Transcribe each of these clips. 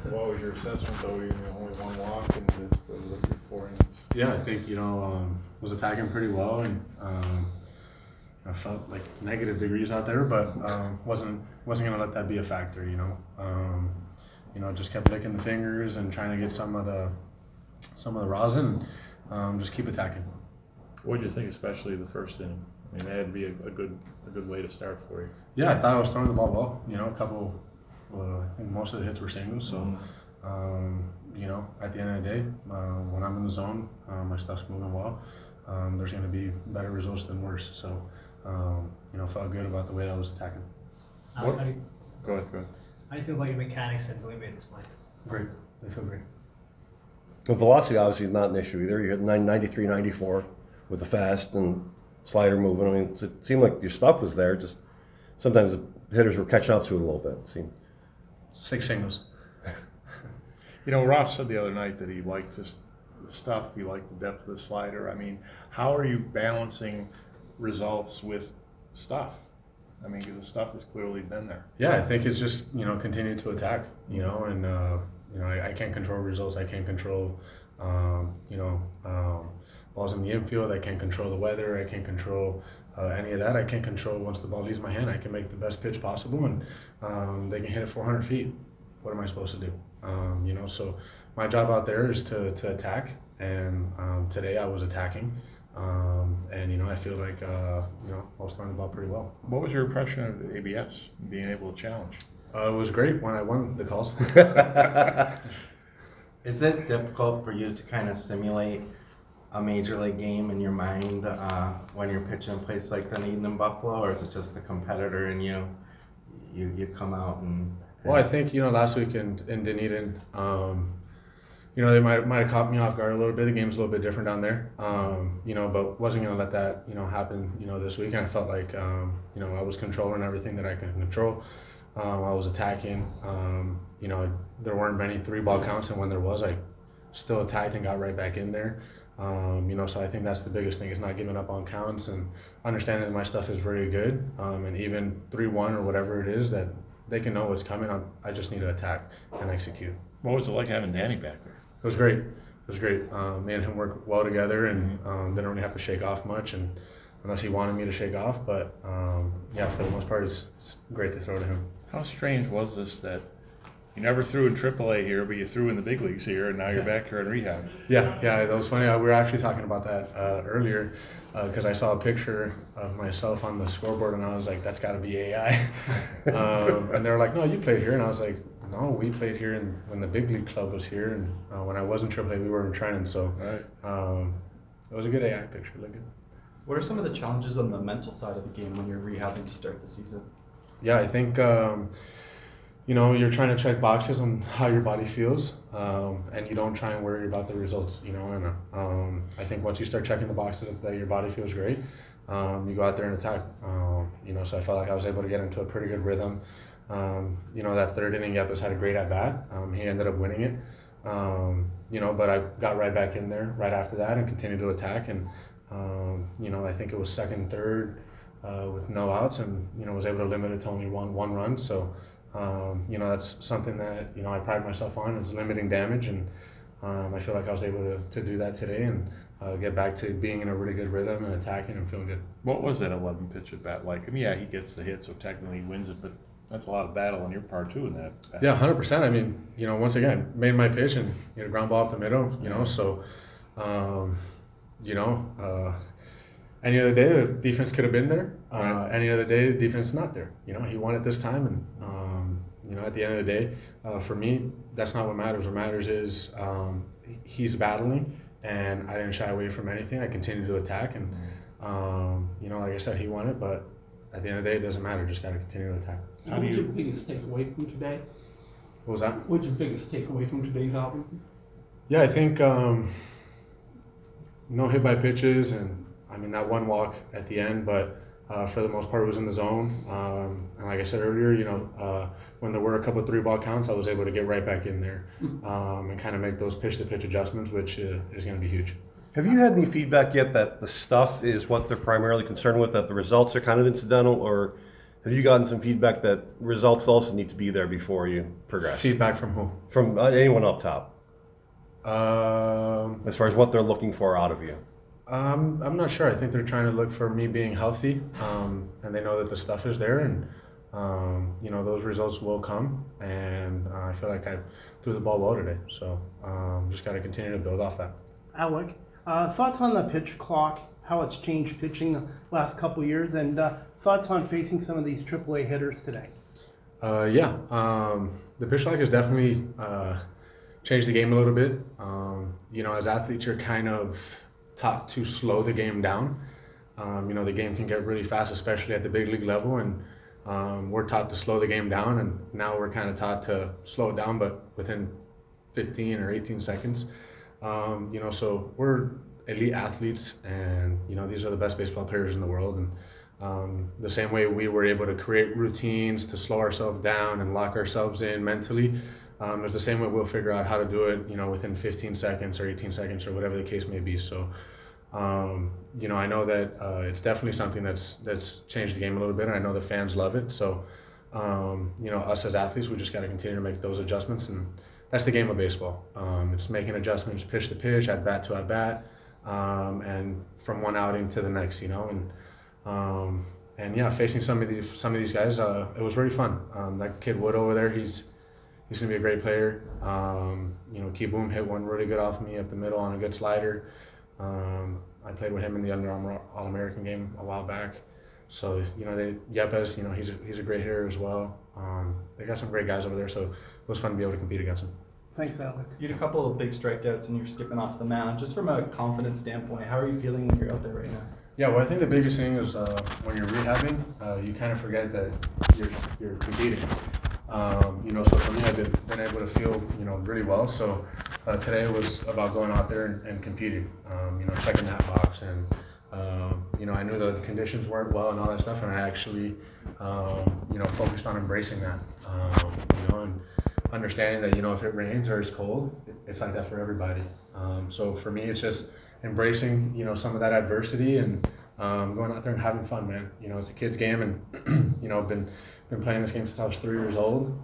What was your assessment though? You know, only one walk and just looking 4 innings. Yeah, I think was attacking pretty well, and I felt like negative degrees out there, but wasn't gonna let that be a factor. Just kept licking the fingers and trying to get some of the rosin, just keep attacking. What did you think, especially the first inning? I mean, that had to be a good way to start for you. Yeah, I thought I was throwing the ball well. A couple. I think most of the hits were singles. So, at the end of the day, when I'm in the zone, my stuff's moving well. There's going to be better results than worse. So, felt good about the way I was attacking. Go ahead. How do you feel about your mechanics and delivery at this point? Great. They feel great. The velocity obviously is not an issue either. You hit 93, 94 with the fast and slider moving. I mean, it seemed like your stuff was there. Just sometimes the hitters were catching up to it a little bit. It seemed. 6 singles. Ross said the other night that he liked just the stuff. He liked the depth of the slider. I mean, how are you balancing results with stuff? I mean, because the stuff has clearly been there. Yeah, I think it's just continue to attack. And I can't control results. I can't control balls in the infield. I can't control the weather. I can't control any of that. I can't control once the ball leaves my hand. I can make the best pitch possible, and they can hit it 400 feet. What am I supposed to do? So my job out there is to attack, and today I was attacking, and I feel like I was throwing the ball pretty well. What was your impression of the ABS being able to challenge? It was great when I won the calls. Is it difficult for you to kind of simulate a major league game in your mind when you're pitching a place like Dunedin and Buffalo, or is it just the competitor in you? You come out and. Well, I think last week in Dunedin, they might have caught me off guard a little bit. The game's a little bit different down there, but wasn't gonna let that happen. This week, and I felt like I was controlling everything that I could control. I was attacking. There weren't many 3-ball counts, and when there was, I still attacked and got right back in there. So I think that's the biggest thing, is not giving up on counts and understanding that my stuff is very good. And even 3-1 or whatever it is, that they can know what's coming. I just need to attack and execute. What was it like having Danny back there? It was great. Me and him work well together, and didn't really have to shake off much, and unless he wanted me to shake off. But for the most part, it's great to throw to him. How strange was this that you never threw in AAA here, but you threw in the big leagues here, and now you're back here in rehab? Yeah, that was funny. We were actually talking about that earlier, because I saw a picture of myself on the scoreboard, and I was like, that's got to be AI. And they were like, no, you played here. And I was like, no, we played here when the big league club was here, and when I was in AAA, we were in training. So it was a good AI picture. Look good. What are some of the challenges on the mental side of the game when you're rehabbing to start the season? Yeah, I think you're trying to check boxes on how your body feels, and you don't try and worry about the results. And I think once you start checking the boxes that your body feels great, you go out there and attack. So I felt like I was able to get into a pretty good rhythm. That third inning, Yepes had a great at bat. He ended up winning it. But I got right back in there right after that and continued to attack. And I think it was second, third. With no outs, and was able to limit it to only one run. So that's something that I pride myself on, is limiting damage, and I feel like I was able to do that today and get back to being in a really good rhythm and attacking and feeling good. What was that 11 pitch at bat like? I mean, yeah, he gets the hit, so technically he wins it, but that's a lot of battle on your part too in that. Yeah, 100%. I mean, once again, made my pitch and ground ball up the middle. So any other day, the defense could have been there. Right. Any other day, the defense is not there. He won it this time, and at the end of the day, for me, that's not what matters. What matters is he's battling, and I didn't shy away from anything. I continued to attack, and like I said, he won it. But at the end of the day, it doesn't matter. Just got to continue to attack. What was your biggest takeaway from today? What was that? What's your biggest takeaway from today's album? Yeah, I think no hit by pitches, and that one walk at the end, but for the most part, it was in the zone. And like I said earlier, when there were a couple of 3-ball counts, I was able to get right back in there and kind of make those pitch-to-pitch adjustments, which is going to be huge. Have you had any feedback yet that the stuff is what they're primarily concerned with, that the results are kind of incidental, or Have you gotten some feedback that results also need to be there before you progress? Feedback from who? From anyone up top, Um, as far as what they're looking for out of you. I'm not sure. I think they're trying to look for me being healthy, and they know that the stuff is there, and those results will come. And I feel like I threw the ball well today, so just got to continue to build off that. Alec, thoughts on the pitch clock, how it's changed pitching the last couple years, and thoughts on facing some of these AAA hitters today? The pitch clock has definitely changed the game a little bit. As athletes, you're kind of taught to slow the game down. The game can get really fast, especially at the big league level, and we're taught to slow the game down, and now we're kind of taught to slow it down, but within 15 or 18 seconds. So we're elite athletes, and these are the best baseball players in the world, and the same way we were able to create routines to slow ourselves down and lock ourselves in mentally, it's the same way we'll figure out how to do it, within 15 seconds or 18 seconds or whatever the case may be. So, I know that it's definitely something that's changed the game a little bit, and I know the fans love it. So, us as athletes, we just got to continue to make those adjustments, and that's the game of baseball. It's making adjustments, pitch to pitch, at bat to at bat, and from one outing to the next, facing some of these guys, it was very fun. That kid Wood over there, he's gonna be a great player. Key-Boom hit one really good off me up the middle on a good slider. I played with him in the Under Armour All-American game a while back. So, Yepes, he's a great hitter as well. They got some great guys over there, so it was fun to be able to compete against them. Thanks, Alec. You had a couple of big strikeouts and you're skipping off the mound. Just from a confidence standpoint, how are you feeling when you're out there right now? Yeah, well, I think the biggest thing is when you're rehabbing, you kind of forget that you're competing. So for me, I've been able to feel, really well. So today was about going out there and competing, checking that box. And, I knew the conditions weren't well and all that stuff. And I actually, focused on embracing that, and understanding that, if it rains or it's cold, it's like that for everybody. So for me, it's just embracing, some of that adversity and going out there and having fun, man. It's a kid's game, and I've been playing this game since I was 3 years old.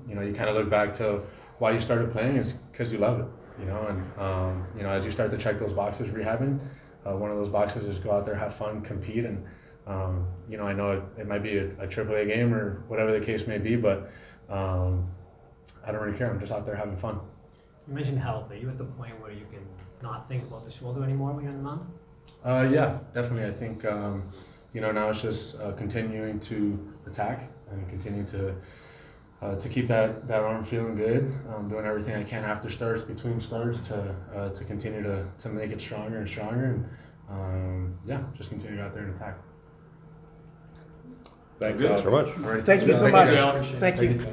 You kind of look back to why you started playing is because you love it, and as you start to check those boxes rehabbing, one of those boxes is go out there, have fun, compete, and I know it might be a AAA game or whatever the case may be, but I don't really care. I'm just out there having fun. You mentioned health. Are you at the point where you can not think about the shoulder anymore when you're on the mound? Yeah, definitely. I think now it's just continuing to attack and continue to keep that arm feeling good. Doing everything I can after starts, between starts, to continue to make it stronger and stronger, and just continue to go out there and attack. Thanks, Thanks Alec. very much. All right, Thank you so Thank much. you. Thank you.